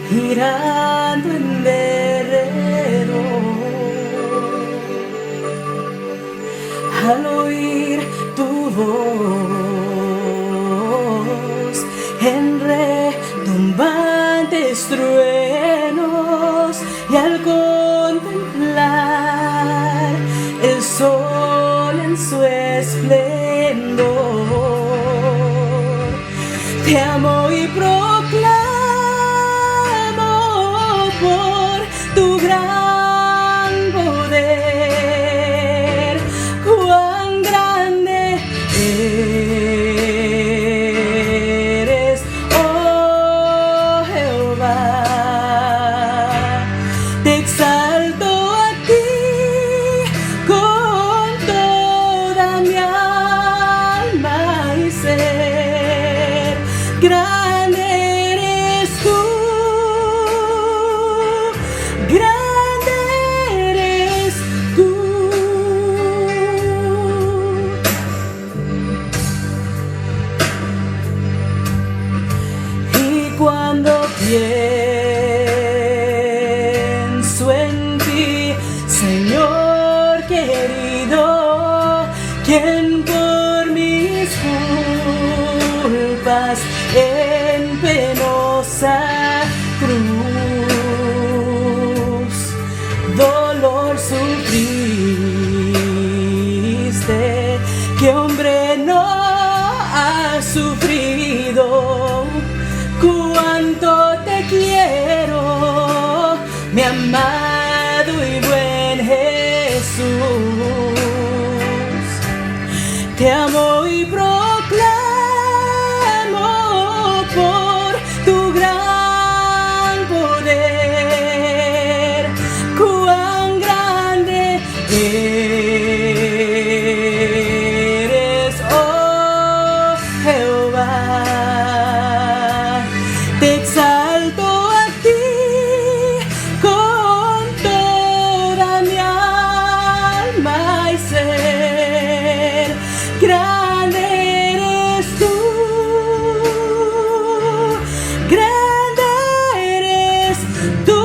girando en derredor. Al oír tu voz en retumbantes truenos, y al contemplar el sol en su esplendor, te amo y proclamo por tu gran poder, cuán grande eres, oh Jehová. Te exalto a ti con toda mi alma y ser. Grande eres tú, grande eres tú. Y cuando pienso en ti, Señor querido, quien por mis culpas en penosa cruz dolor sufriste, que hombre no ha sufrido. Cuánto te quiero, mi amado y buen Jesús. Te amo y proclamo por tu gran poder, cuán grande eres, oh Jehová. Te exalto a ti con toda mi alma y ser. Grande eres tú, grande eres tú.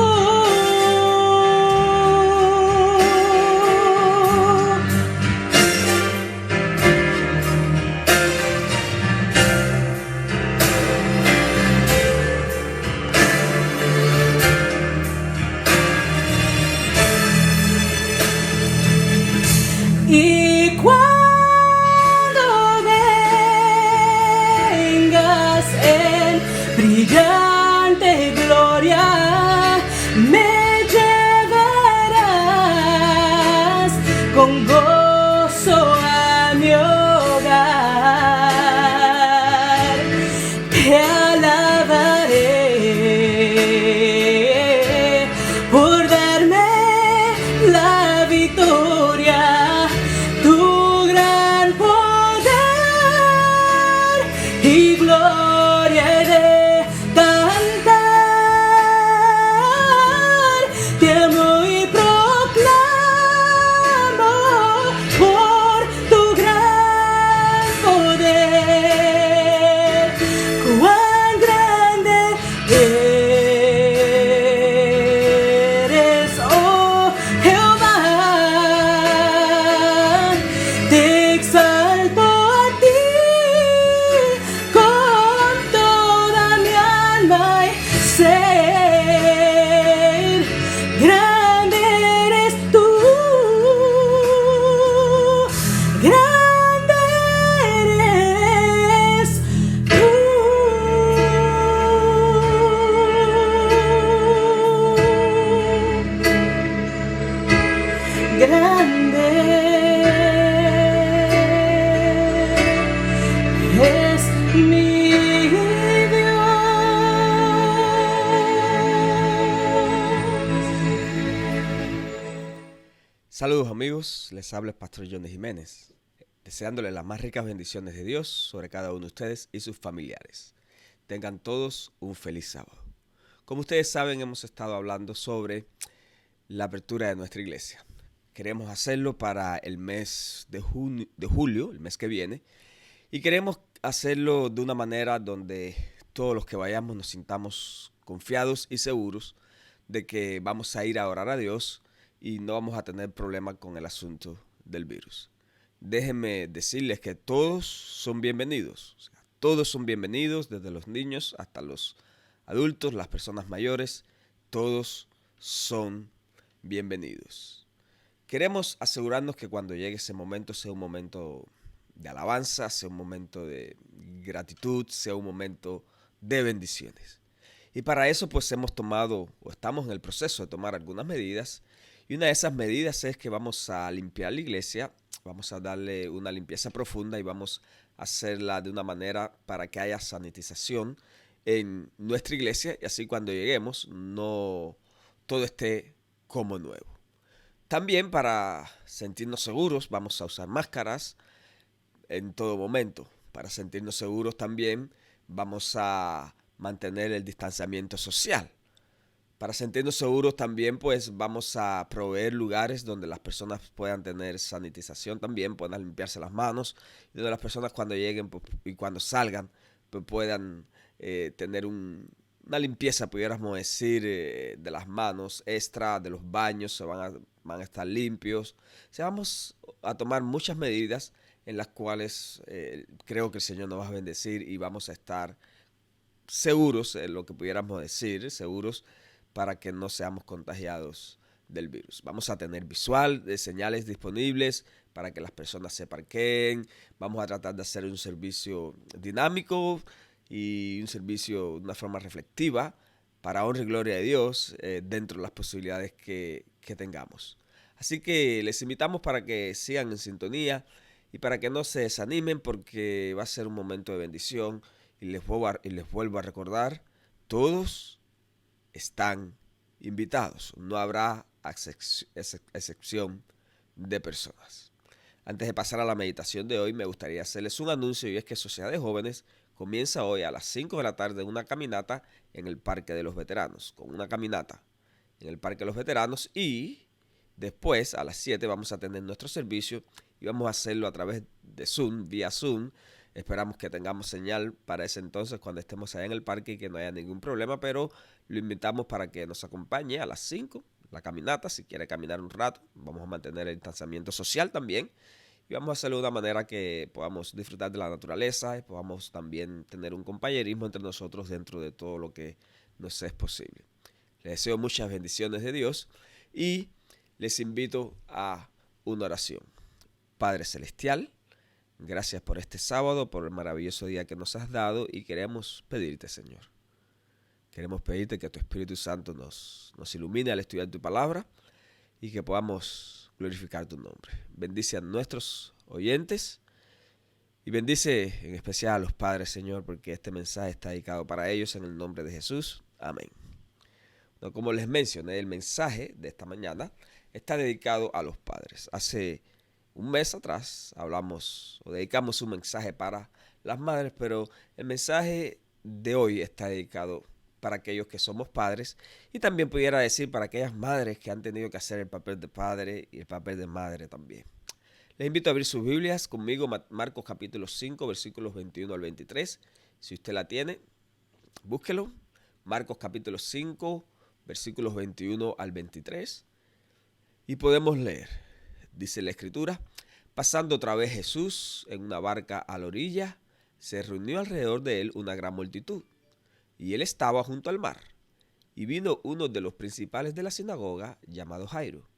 Y cuando vengas en brillante gloria, me llevarás con gozo a mi hogar. Te alabaré por darme la victoria, tu gran poder y gloria he de cantar. Te amo y proclamo por tu gran poder, cuán grande eres, oh Jehová. Te exalto a ti con toda mi alma y ser. Grande eres tú, grande eres tú. Grande es mi Dios. Saludos amigos, les habla el Pastor Johnny Jiménez, deseándoles las más ricas bendiciones de Dios sobre cada uno de ustedes y sus familiares. Tengan todos un feliz sábado. Como ustedes saben, hemos estado hablando sobre la apertura de nuestra iglesia. Queremos hacerlo para el mes de julio, el mes que viene, y queremos hacerlo de una manera donde todos los que vayamos nos sintamos confiados y seguros de que vamos a ir a orar a Dios y no vamos a tener problema con el asunto del virus. Déjenme decirles que todos son bienvenidos. O sea, todos son bienvenidos, desde los niños hasta los adultos, las personas mayores. Todos son bienvenidos. Queremos asegurarnos que cuando llegue ese momento sea un momento de alabanza, sea un momento de gratitud, sea un momento de bendiciones. Y para eso pues hemos tomado o estamos en el proceso de tomar algunas medidas. Y una de esas medidas es que vamos a limpiar la iglesia, vamos a darle una limpieza profunda y vamos a hacerla de una manera para que haya sanitización en nuestra iglesia y así cuando lleguemos no todo esté como nuevo. También para sentirnos seguros vamos a usar máscaras en todo momento. Para sentirnos seguros también vamos a mantener el distanciamiento social. Para sentirnos seguros también pues vamos a proveer lugares donde las personas puedan tener sanitización también, puedan limpiarse las manos y donde las personas cuando lleguen pues, y cuando salgan pues, puedan tener una limpieza, pudiéramos decir, de las manos extra, de los baños, van a estar limpios. O sea, vamos a tomar muchas medidas en las cuales creo que el Señor nos va a bendecir y vamos a estar seguros, lo que pudiéramos decir, seguros para que no seamos contagiados del virus. Vamos a tener visual de señales disponibles para que las personas se parqueen. Vamos a tratar de hacer un servicio dinámico y un servicio de una forma reflectiva para honra y gloria de Dios dentro de las posibilidades que tengamos. Así que les invitamos para que sigan en sintonía y para que no se desanimen porque va a ser un momento de bendición y les vuelvo a recordar, todos están invitados. No habrá excepción de personas. Antes de pasar a la meditación de hoy, me gustaría hacerles un anuncio y es que Sociedad de Jóvenes comienza hoy a las 5 de la tarde una caminata en el Parque de los Veteranos. Con una caminata en el Parque de los Veteranos y después a las 7 vamos a tener nuestro servicio y vamos a hacerlo a través de Zoom, vía Zoom. Esperamos que tengamos señal para ese entonces cuando estemos allá en el parque y que no haya ningún problema, pero lo invitamos para que nos acompañe a las 5, la caminata, si quiere caminar un rato. Vamos a mantener el distanciamiento social también y vamos a hacerlo de una manera que podamos disfrutar de la naturaleza y podamos también tener un compañerismo entre nosotros dentro de todo lo que nos es posible. Les deseo muchas bendiciones de Dios y les invito a una oración. Padre Celestial, gracias por este sábado, por el maravilloso día que nos has dado y queremos pedirte, Señor. Queremos pedirte que tu Espíritu Santo nos ilumine al estudiar tu palabra y que podamos glorificar tu nombre. Bendice a nuestros oyentes y bendice en especial a los padres, Señor, porque este mensaje está dedicado para ellos en el nombre de Jesús. Amén. Bueno, como les mencioné, el mensaje de esta mañana está dedicado a los padres. Hace un mes atrás dedicamos un mensaje para las madres, pero el mensaje de hoy está dedicado para aquellos que somos padres y también pudiera decir para aquellas madres que han tenido que hacer el papel de padre y el papel de madre también. Les invito a abrir sus Biblias conmigo, Marcos capítulo 5, versículos 21 al 23. Si usted la tiene, búsquelo. Marcos capítulo 5, versículos 21 al 23. Y podemos leer. Dice la Escritura, pasando otra vez Jesús en una barca a la orilla, se reunió alrededor de él una gran multitud, y él estaba junto al mar. Y vino uno de los principales de la sinagoga, llamado Jairo,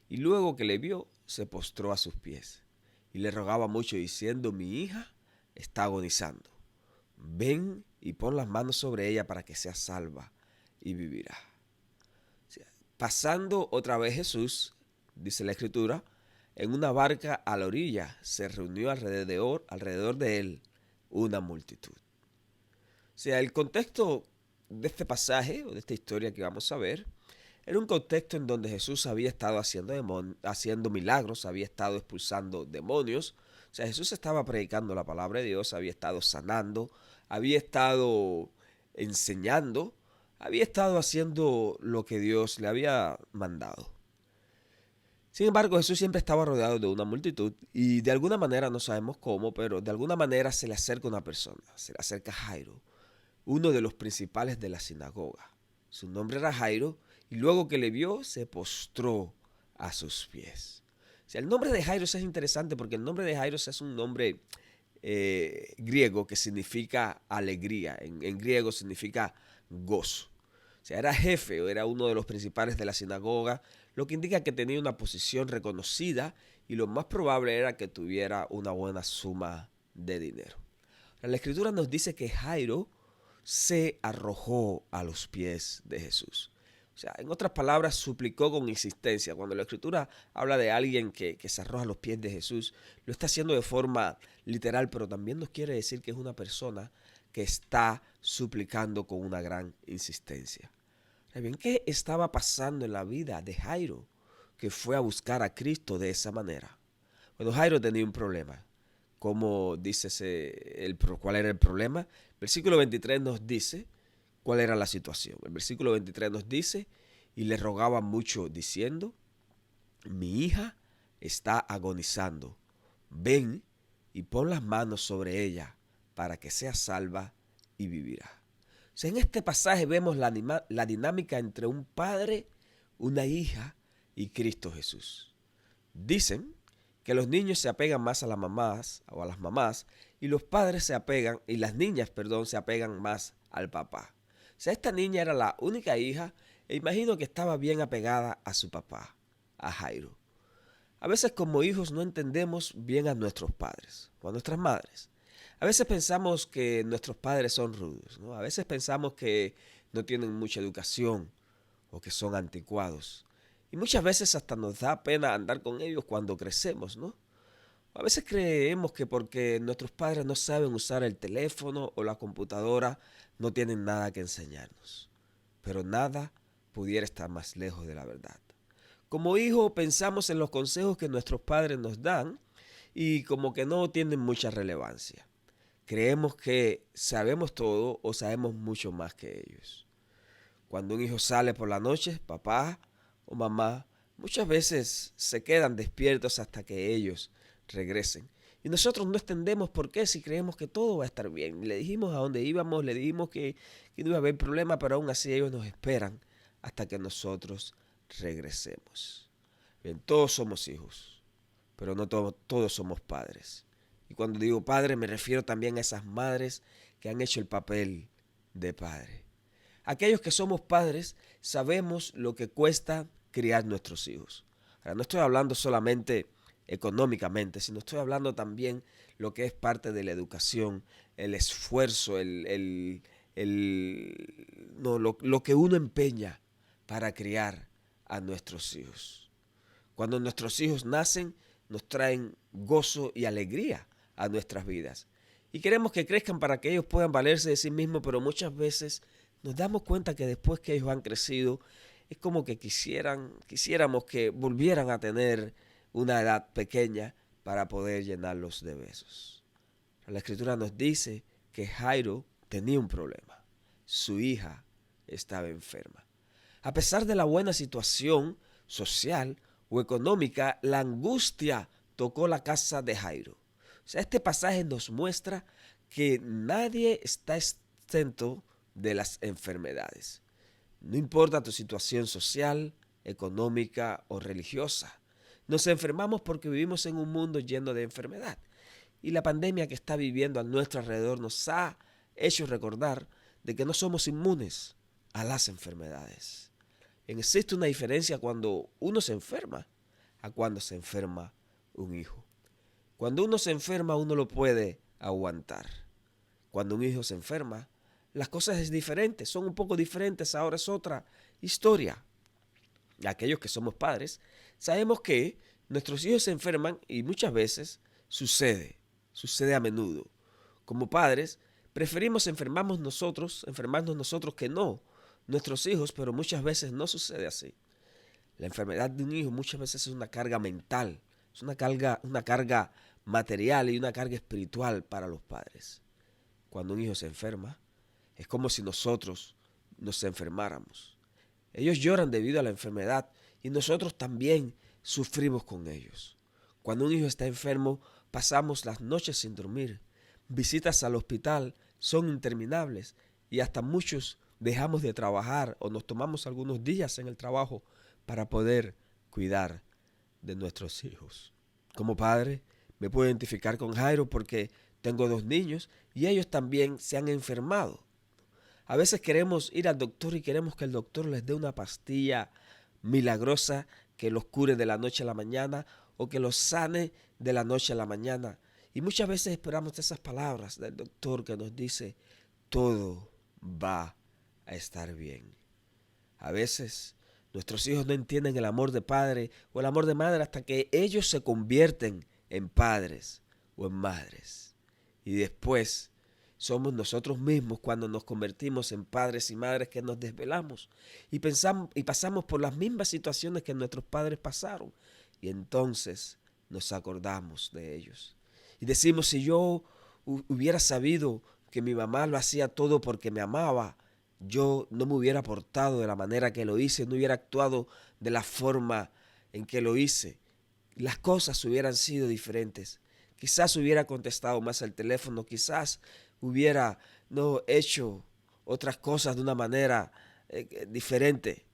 y luego que le vio, se postró a sus pies, y le rogaba mucho, diciendo, mi hija está agonizando. Ven y pon las manos sobre ella para que sea salva, y vivirá. Pasando otra vez Jesús, dice la Escritura, en una barca a la orilla se reunió alrededor de él una multitud. O sea, el contexto de este pasaje o de esta historia que vamos a ver era un contexto en donde Jesús había estado haciendo milagros, había estado expulsando demonios. O sea, Jesús estaba predicando la palabra de Dios, había estado sanando, había estado enseñando, había estado haciendo lo que Dios le había mandado. Sin embargo, Jesús siempre estaba rodeado de una multitud y de alguna manera, no sabemos cómo, pero de alguna manera se le acerca una persona, se le acerca Jairo. uno de los principales de la sinagoga. Su nombre era Jairo, y luego que le vio, se postró a sus pies. O sea, el nombre de Jairo es interesante porque el nombre de Jairo es un nombre griego que significa alegría. En griego significa gozo. O sea, era jefe o era uno de los principales de la sinagoga, lo que indica que tenía una posición reconocida y lo más probable era que tuviera una buena suma de dinero. La escritura nos dice que Jairo se arrojó a los pies de Jesús. O sea, en otras palabras, suplicó con insistencia. Cuando la escritura habla de alguien que se arroja a los pies de Jesús, lo está haciendo de forma literal, pero también nos quiere decir que es una persona que está suplicando con una gran insistencia. Bien, ¿qué estaba pasando en la vida de Jairo, que fue a buscar a Cristo de esa manera? Bueno, Jairo tenía un problema. ¿Cómo dice cuál era el problema? Versículo 23 nos dice cuál era la situación. El versículo 23 nos dice, y le rogaba mucho diciendo, mi hija está agonizando, ven y pon las manos sobre ella para que sea salva y vivirá. O sea, en este pasaje vemos la dinámica entre un padre, una hija y Cristo Jesús. Dicen que los niños se apegan más a las mamás y los padres y las niñas, se apegan más al papá. O sea, esta niña era la única hija e imagino que estaba bien apegada a su papá, a Jairo. A veces como hijos no entendemos bien a nuestros padres o a nuestras madres. A veces pensamos que nuestros padres son rudos, ¿no? A veces pensamos que no tienen mucha educación o que son anticuados. Y muchas veces hasta nos da pena andar con ellos cuando crecemos, ¿no? A veces creemos que porque nuestros padres no saben usar el teléfono o la computadora, no tienen nada que enseñarnos. Pero nada pudiera estar más lejos de la verdad. Como hijos pensamos en los consejos que nuestros padres nos dan y como que no tienen mucha relevancia. Creemos que sabemos todo o sabemos mucho más que ellos. Cuando un hijo sale por la noche, papá o mamá muchas veces se quedan despiertos hasta que ellos regresen. Y nosotros no entendemos por qué si creemos que todo va a estar bien. Le dijimos a dónde íbamos, le dijimos que no iba a haber problema, pero aún así ellos nos esperan hasta que nosotros regresemos. Bien, todos somos hijos, pero no todos somos padres. Y cuando digo padre me refiero también a esas madres que han hecho el papel de padre. Aquellos que somos padres sabemos lo que cuesta criar nuestros hijos. Ahora, no estoy hablando solamente económicamente, sino estoy hablando también lo que es parte de la educación, el esfuerzo, lo que uno empeña para criar a nuestros hijos. Cuando nuestros hijos nacen, nos traen gozo y alegría a nuestras vidas. Y queremos que crezcan para que ellos puedan valerse de sí mismos, pero muchas veces nos damos cuenta que después que ellos han crecido, es como que quisiéramos que volvieran a tener una edad pequeña para poder llenarlos de besos. La escritura nos dice que Jairo tenía un problema. Su hija estaba enferma. A pesar de la buena situación social o económica, la angustia tocó la casa de Jairo. O sea, este pasaje nos muestra que nadie está exento de las enfermedades. No importa tu situación social, económica o religiosa. Nos enfermamos porque vivimos en un mundo lleno de enfermedad. Y la pandemia que está viviendo a nuestro alrededor nos ha hecho recordar de que no somos inmunes a las enfermedades. Existe una diferencia cuando uno se enferma a cuando se enferma un hijo. Cuando uno se enferma, uno lo puede aguantar. Cuando un hijo se enferma, las cosas es diferente, son un poco diferentes, ahora es otra historia. Aquellos que somos padres, sabemos que nuestros hijos se enferman y muchas veces sucede a menudo. Como padres, preferimos enfermarnos nosotros que no nuestros hijos, pero muchas veces no sucede así. La enfermedad de un hijo muchas veces es una carga mental, es una carga material y una carga espiritual para los padres. Cuando un hijo se enferma, es como si nosotros nos enfermáramos. Ellos lloran debido a la enfermedad y nosotros también sufrimos con ellos. Cuando un hijo está enfermo, pasamos las noches sin dormir. Visitas al hospital son interminables y hasta muchos dejamos de trabajar o nos tomamos algunos días en el trabajo para poder cuidar de nuestros hijos. Como padre, me puedo identificar con Jairo porque tengo 2 niños y ellos también se han enfermado. A veces queremos ir al doctor y queremos que el doctor les dé una pastilla milagrosa que los cure de la noche a la mañana o que los sane de la noche a la mañana. Y muchas veces esperamos esas palabras del doctor que nos dice, todo va a estar bien. A veces nuestros hijos no entienden el amor de padre o el amor de madre hasta que ellos se convierten en padres o en madres. Y después somos nosotros mismos cuando nos convertimos en padres y madres que nos desvelamos y pasamos por las mismas situaciones que nuestros padres pasaron. Y entonces nos acordamos de ellos. Y decimos, si yo hubiera sabido que mi mamá lo hacía todo porque me amaba, yo no me hubiera portado de la manera que lo hice, no hubiera actuado de la forma en que lo hice. Las cosas hubieran sido diferentes. Quizás hubiera contestado más al teléfono, quizás hubiera hecho otras cosas de una manera diferente,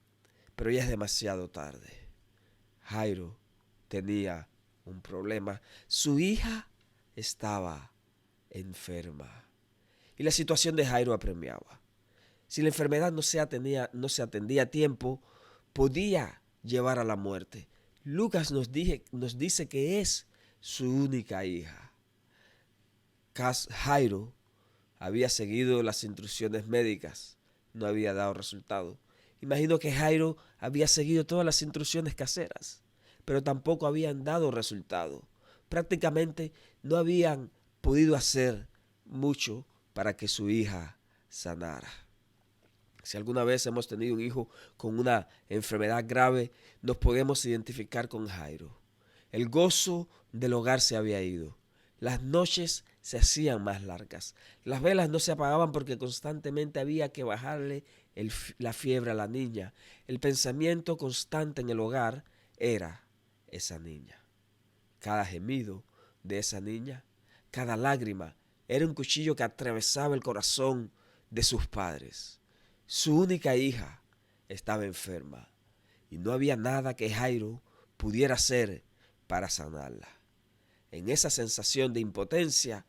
pero ya es demasiado tarde. Jairo tenía un problema. Su hija estaba enferma y la situación de Jairo apremiaba. Si la enfermedad no se atendía a tiempo, podía llevar a la muerte. Lucas nos dice que es su única hija. Jairo había seguido las instrucciones médicas, no había dado resultado. Imagino que Jairo había seguido todas las instrucciones caseras, pero tampoco habían dado resultado. Prácticamente no habían podido hacer mucho para que su hija sanara. Si alguna vez hemos tenido un hijo con una enfermedad grave, nos podemos identificar con Jairo. El gozo del hogar se había ido. Las noches se hacían más largas. Las velas no se apagaban porque constantemente había que bajarle la fiebre a la niña. El pensamiento constante en el hogar era esa niña. Cada gemido de esa niña, cada lágrima, era un cuchillo que atravesaba el corazón de sus padres. Su única hija estaba enferma y no había nada que Jairo pudiera hacer para sanarla. En esa sensación de impotencia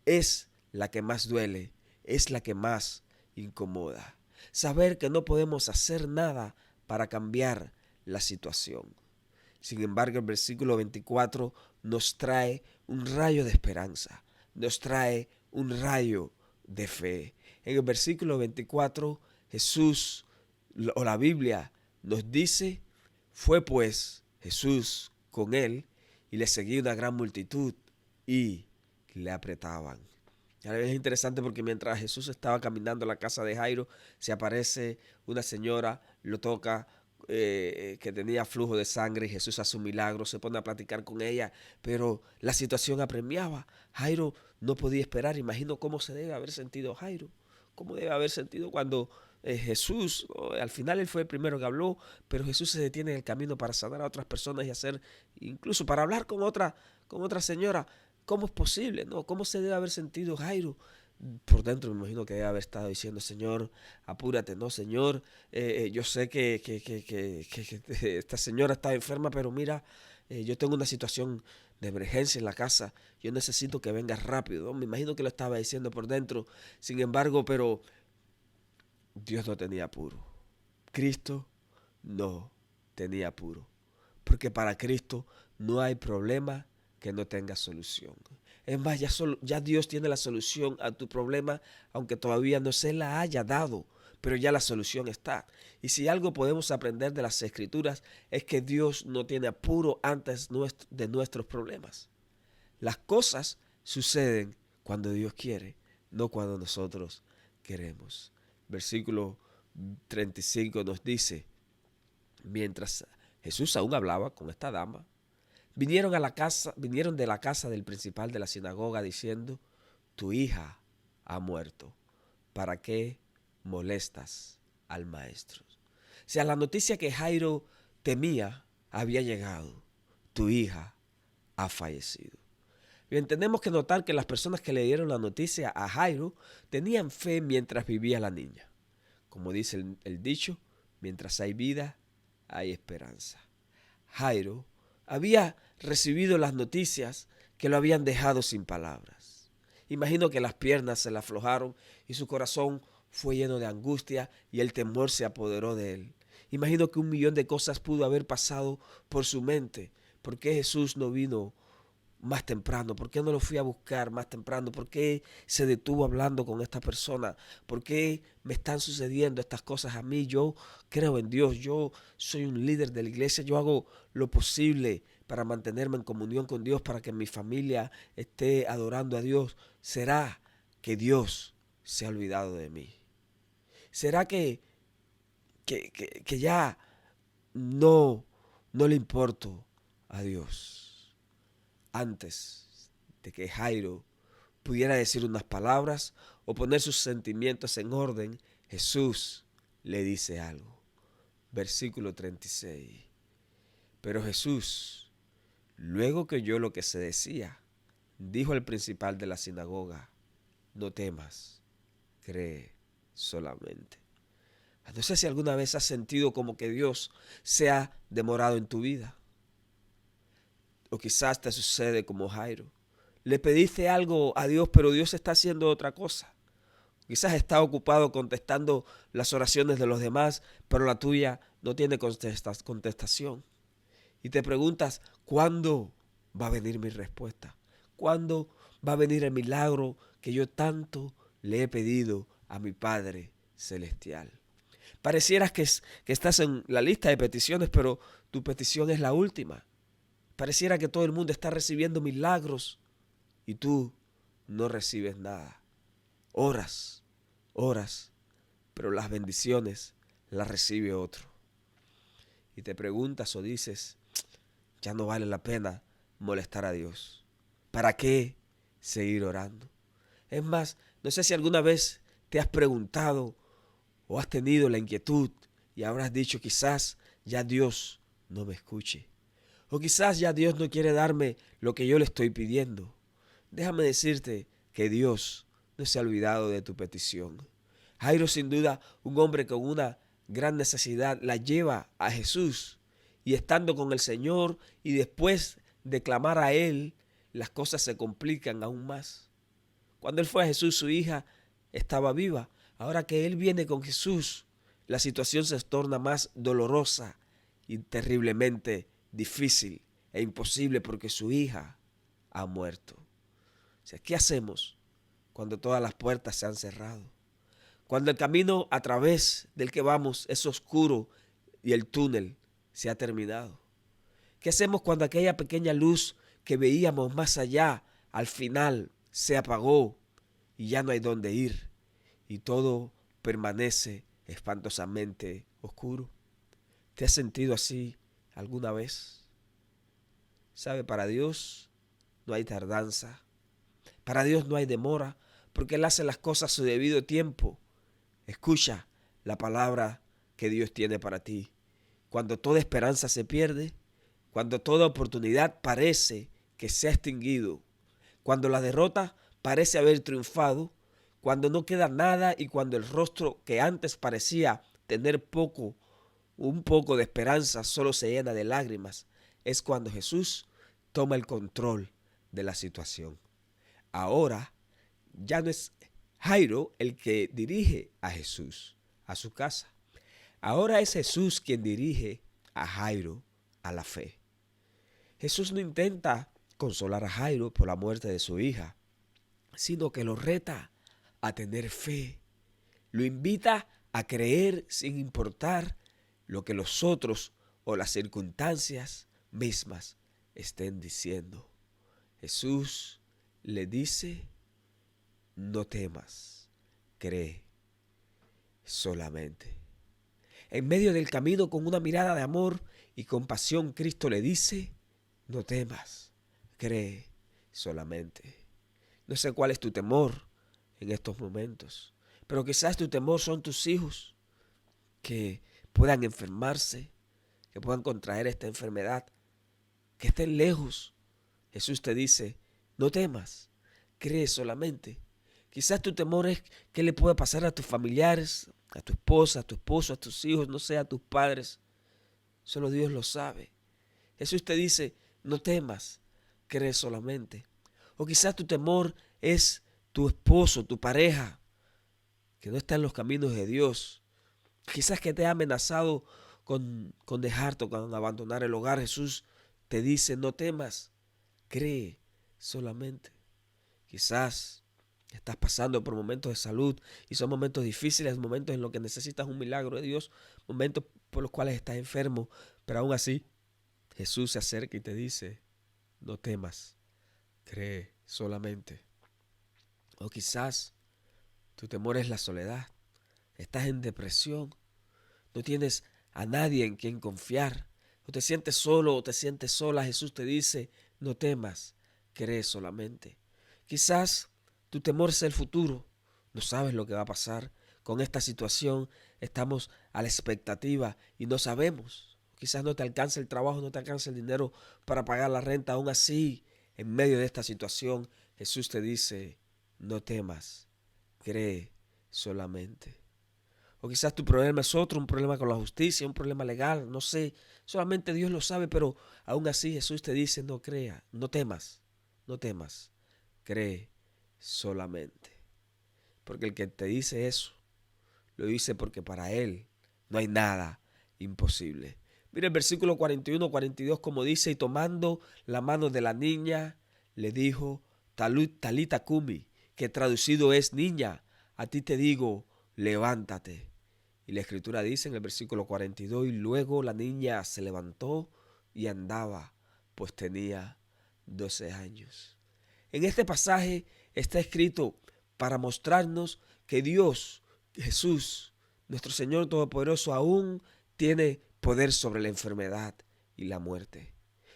es la que más duele, es la que más incomoda. Saber que no podemos hacer nada para cambiar la situación. Sin embargo, el versículo 24 nos trae un rayo de esperanza, nos trae un rayo de fe. En el versículo 24, Jesús o la Biblia nos dice, fue pues Jesús con él y le seguía una gran multitud y le apretaban. Es interesante porque mientras Jesús estaba caminando a la casa de Jairo, se aparece una señora, lo toca, que tenía flujo de sangre, y Jesús hace un milagro, se pone a platicar con ella, pero la situación apremiaba. Jairo no podía esperar. Imagino cómo se debe haber sentido Jairo, cómo debe haber sentido cuando Jesús, al final él fue el primero que habló, pero Jesús se detiene en el camino para sanar a otras personas y hacer, incluso para hablar con otra señora. ¿Cómo es posible? ¿No? ¿Cómo se debe haber sentido Jairo? Por dentro me imagino que debe haber estado diciendo, Señor, apúrate, ¿no? Señor, yo sé que esta señora está enferma, pero mira, yo tengo una situación de emergencia en la casa, yo necesito que vengas rápido, ¿no? Me imagino que lo estaba diciendo por dentro. Sin embargo, pero Dios no tenía apuro. Cristo no tenía apuro. Porque para Cristo no hay problema que no tenga solución. Es más, ya Dios tiene la solución a tu problema, aunque todavía no se la haya dado, pero ya la solución está. Y si algo podemos aprender de las Escrituras es que Dios no tiene apuro antes de nuestros problemas. Las cosas suceden cuando Dios quiere, no cuando nosotros queremos. Versículo 35 nos dice, mientras Jesús aún hablaba con esta dama, vinieron de la casa del principal de la sinagoga diciendo, tu hija ha muerto, ¿para qué molestas al maestro? O sea, la noticia que Jairo temía había llegado, tu hija ha fallecido. Bien, tenemos que notar que las personas que le dieron la noticia a Jairo tenían fe mientras vivía la niña. Como dice el dicho, mientras hay vida, hay esperanza. Jairo había recibido las noticias que lo habían dejado sin palabras. Imagino que las piernas se le aflojaron y su corazón fue lleno de angustia y el temor se apoderó de él. Imagino que 1.000.000 de cosas pudo haber pasado por su mente. ¿Por qué Jesús no vino más temprano? ¿Por qué no lo fui a buscar más temprano? ¿Por qué se detuvo hablando con esta persona? ¿Por qué me están sucediendo estas cosas a mí? Yo creo en Dios, yo soy un líder de la iglesia, yo hago lo posible para mantenerme en comunión con Dios, para que mi familia esté adorando a Dios. ¿Será que Dios se ha olvidado de mí? ¿Será que ya no le importo a Dios? Antes de que Jairo pudiera decir unas palabras o poner sus sentimientos en orden, Jesús le dice algo. Versículo 36. Pero Jesús, luego que oyó lo que se decía, dijo al principal de la sinagoga: no temas, cree solamente. No sé si alguna vez has sentido como que Dios se ha demorado en tu vida. O quizás te sucede como Jairo. Le pediste algo a Dios, pero Dios está haciendo otra cosa. Quizás está ocupado contestando las oraciones de los demás, pero la tuya no tiene contestación. Y te preguntas, ¿cuándo va a venir mi respuesta? ¿Cuándo va a venir el milagro que yo tanto le he pedido a mi Padre Celestial? Parecieras que estás en la lista de peticiones, pero tu petición es la última. Pareciera que todo el mundo está recibiendo milagros y tú no recibes nada. Oras, pero las bendiciones las recibe otro. Y te preguntas o dices, ya no vale la pena molestar a Dios. ¿Para qué seguir orando? Es más, no sé si alguna vez te has preguntado o has tenido la inquietud y habrás dicho, quizás ya Dios no me escuche. O quizás ya Dios no quiere darme lo que yo le estoy pidiendo. Déjame decirte que Dios no se ha olvidado de tu petición. Jairo, sin duda, un hombre con una gran necesidad, la lleva a Jesús. Y estando con el Señor y después de clamar a Él, las cosas se complican aún más. Cuando él fue a Jesús, su hija estaba viva. Ahora que él viene con Jesús, la situación se torna más dolorosa y terriblemente difícil e imposible porque su hija ha muerto. O sea, ¿qué hacemos cuando todas las puertas se han cerrado? Cuando el camino a través del que vamos es oscuro y el túnel se ha terminado. ¿Qué hacemos cuando aquella pequeña luz que veíamos más allá al final se apagó y ya no hay dónde ir y todo permanece espantosamente oscuro? ¿Te has sentido así alguna vez? ¿Sabe? Para Dios no hay tardanza. Para Dios no hay demora, porque Él hace las cosas a su debido tiempo. Escucha la palabra que Dios tiene para ti. Cuando toda esperanza se pierde, cuando toda oportunidad parece que se ha extinguido, cuando la derrota parece haber triunfado, cuando no queda nada y cuando el rostro que antes parecía tener un poco de esperanza solo se llena de lágrimas, es cuando Jesús toma el control de la situación. Ahora ya no es Jairo el que dirige a Jesús a su casa. Ahora es Jesús quien dirige a Jairo a la fe. Jesús no intenta consolar a Jairo por la muerte de su hija, sino que lo reta a tener fe. Lo invita a creer sin importar lo que los otros o las circunstancias mismas estén diciendo. Jesús le dice, no temas, cree solamente. En medio del camino, con una mirada de amor y compasión, Cristo le dice, no temas, cree solamente. No sé cuál es tu temor en estos momentos, pero quizás tu temor son tus hijos que puedan enfermarse, que puedan contraer esta enfermedad, que estén lejos. Jesús te dice, No temas, cree solamente. Quizás tu temor es qué le puede pasar a tus familiares, a tu esposa, a tu esposo, a tus hijos, no sé, a tus padres. Solo Dios lo sabe. Jesús te dice, no temas, cree solamente. O quizás tu temor es tu esposo, tu pareja, que no está en los caminos de Dios. Quizás que te ha amenazado con dejarte, con abandonar el hogar. Jesús te dice, no temas, cree solamente. Quizás estás pasando por momentos de salud y son momentos difíciles, momentos en los que necesitas un milagro de Dios, momentos por los cuales estás enfermo, pero aún así Jesús se acerca y te dice, no temas, cree solamente. O quizás tu temor es la soledad, estás en depresión, no tienes a nadie en quien confiar, o te sientes solo o te sientes sola. Jesús te dice, no temas, cree solamente. Quizás tu temor es el futuro, no sabes lo que va a pasar. Con esta situación estamos a la expectativa y no sabemos. Quizás no te alcance el trabajo, no te alcance el dinero para pagar la renta. Aún así, en medio de esta situación, Jesús te dice, no temas, cree solamente. O quizás tu problema es otro, un problema con la justicia, un problema legal, no sé. Solamente Dios lo sabe, pero aún así Jesús te dice, no crea, no temas, no temas, cree solamente. Porque el que te dice eso, lo dice porque para Él no hay nada imposible. Mira el versículo 41, 42 como dice, y tomando la mano de la niña, le dijo, Talita Kumi, que traducido es, niña, a ti te digo, levántate. Y la escritura dice en el versículo 42, y luego la niña se levantó y andaba, pues tenía 12 años. En este pasaje está escrito para mostrarnos que Dios, Jesús, nuestro Señor Todopoderoso, aún tiene poder sobre la enfermedad y la muerte.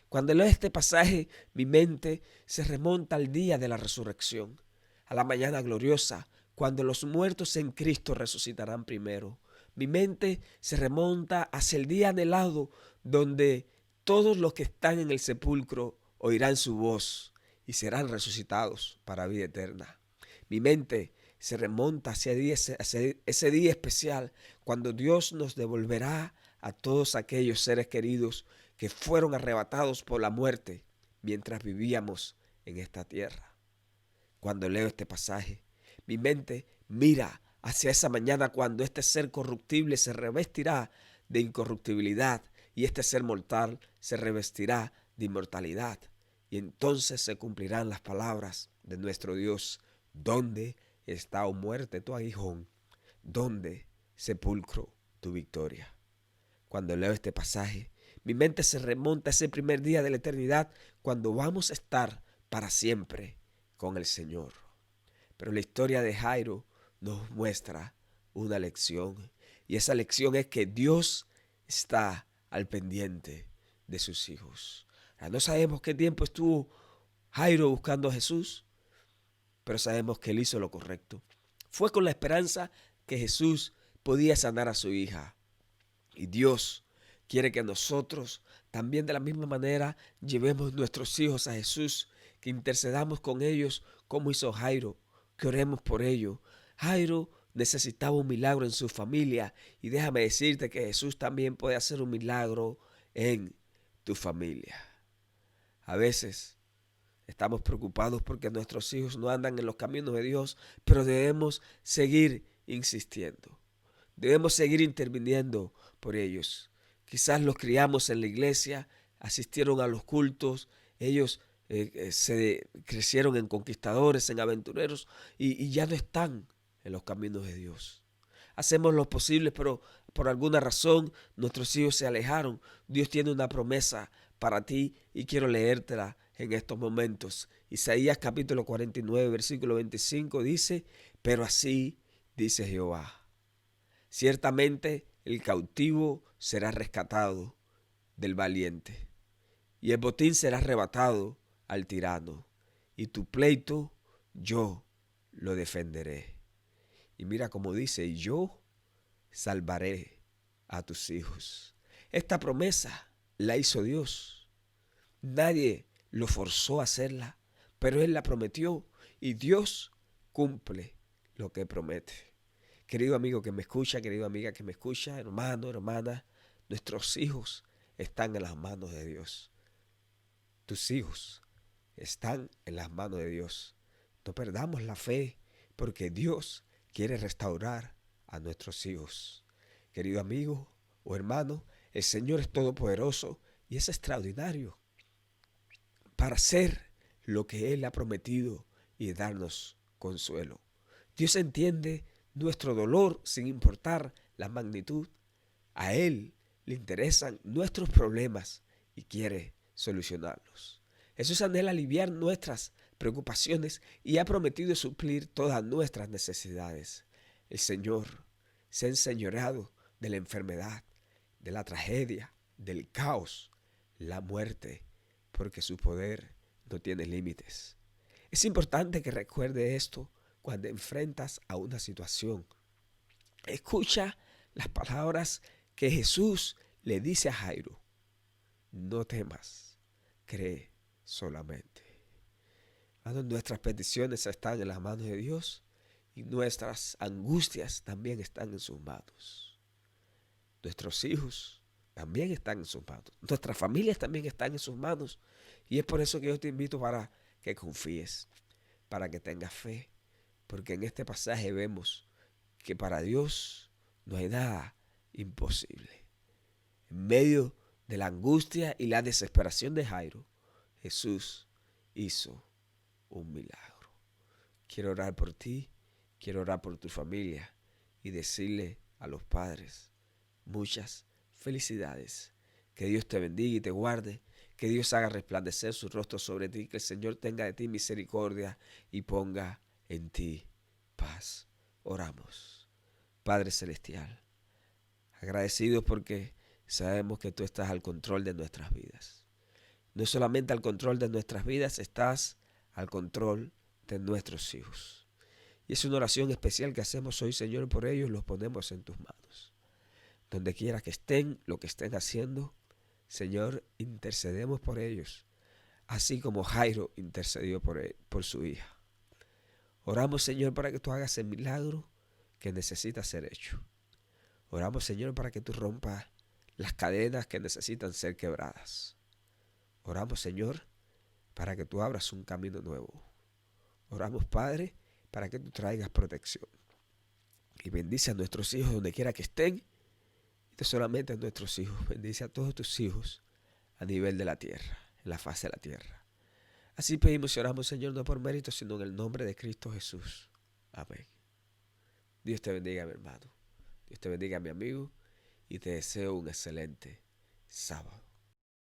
Cuando leo este pasaje, mi mente se remonta al día de la resurrección, a la mañana gloriosa, cuando los muertos en Cristo resucitarán primero. Mi mente se remonta hacia el día anhelado donde todos los que están en el sepulcro oirán su voz y serán resucitados para vida eterna. Mi mente se remonta hacia ese día especial cuando Dios nos devolverá a todos aquellos seres queridos que fueron arrebatados por la muerte mientras vivíamos en esta tierra. Cuando leo este pasaje, mi mente mira hacia esa mañana cuando este ser corruptible se revestirá de incorruptibilidad y este ser mortal se revestirá de inmortalidad. Y entonces se cumplirán las palabras de nuestro Dios. ¿Dónde está, oh muerte, tu aguijón? ¿Dónde, sepulcro, tu victoria? Cuando leo este pasaje, mi mente se remonta a ese primer día de la eternidad cuando vamos a estar para siempre con el Señor. Pero la historia de Jairo nos muestra una lección, y esa lección es que Dios está al pendiente de sus hijos. No sabemos qué tiempo estuvo Jairo buscando a Jesús, pero sabemos que él hizo lo correcto. Fue con la esperanza que Jesús podía sanar a su hija. Y Dios quiere que nosotros también de la misma manera llevemos nuestros hijos a Jesús, que intercedamos con ellos como hizo Jairo, que oremos por ellos. Jairo necesitaba un milagro en su familia y déjame decirte que Jesús también puede hacer un milagro en tu familia. A veces estamos preocupados porque nuestros hijos no andan en los caminos de Dios, pero debemos seguir insistiendo. Debemos seguir interviniendo por ellos. Quizás los criamos en la iglesia, asistieron a los cultos, ellos se crecieron en conquistadores, en aventureros y ya no están en los caminos de Dios. Hacemos lo posible, pero por alguna razón nuestros hijos se alejaron. Dios tiene una promesa para ti y quiero leértela en estos momentos. Isaías capítulo 49, versículo 25 dice, pero así dice Jehová. Ciertamente el cautivo será rescatado del valiente, y el botín será arrebatado al tirano, y tu pleito yo lo defenderé. Y mira cómo dice, yo salvaré a tus hijos. Esta promesa la hizo Dios. Nadie lo forzó a hacerla. pero Él la prometió y Dios cumple lo que promete. Querido amigo que me escucha, querida amiga que me escucha, hermano, hermana, nuestros hijos están en las manos de Dios. Tus hijos están en las manos de Dios. No perdamos la fe porque Dios quiere restaurar a nuestros hijos. Querido amigo o hermano, el Señor es todopoderoso y es extraordinario para hacer lo que Él ha prometido y darnos consuelo. Dios entiende nuestro dolor sin importar la magnitud. A Él le interesan nuestros problemas y quiere solucionarlos. Jesús anhela aliviar nuestras preocupaciones y ha prometido suplir todas nuestras necesidades. El Señor se ha enseñoreado de la enfermedad, de la tragedia, del caos, la muerte, porque su poder no tiene límites. Es importante que recuerde esto cuando enfrentas a una situación. Escucha las palabras que Jesús le dice a Jairo. No temas, cree solamente. Nuestras peticiones están en las manos de Dios y nuestras angustias también están en sus manos. Nuestros hijos también están en sus manos. Nuestras familias también están en sus manos. Y es por eso que yo te invito para que confíes, para que tengas fe. Porque en este pasaje vemos que para Dios no hay nada imposible. En medio de la angustia y la desesperación de Jairo, Jesús hizo un milagro. Quiero orar por ti, quiero orar por tu familia y decirle a los padres muchas felicidades. Que Dios te bendiga y te guarde, que Dios haga resplandecer su rostro sobre ti, que el Señor tenga de ti misericordia y ponga en ti paz. Oramos. Padre Celestial, agradecidos porque sabemos que tú estás al control de nuestras vidas. No solamente al control de nuestras vidas, estás al control de nuestros hijos. Y es una oración especial que hacemos hoy, Señor, por ellos los ponemos en tus manos. Donde quiera que estén, lo que estén haciendo, Señor, intercedemos por ellos, así como Jairo intercedió por su hija. Oramos, Señor, para que tú hagas el milagro que necesita ser hecho. Oramos, Señor, para que tú rompas las cadenas que necesitan ser quebradas. Oramos, Señor, para que tú abras un camino nuevo. Oramos, Padre, para que tú traigas protección. Y bendice a nuestros hijos donde quiera que estén. Y no solamente a nuestros hijos, bendice a todos tus hijos a nivel de la tierra, en la faz de la tierra. Así pedimos y oramos, Señor, no por mérito, sino en el nombre de Cristo Jesús. Amén. Dios te bendiga, mi hermano. Dios te bendiga, mi amigo. Y te deseo un excelente sábado.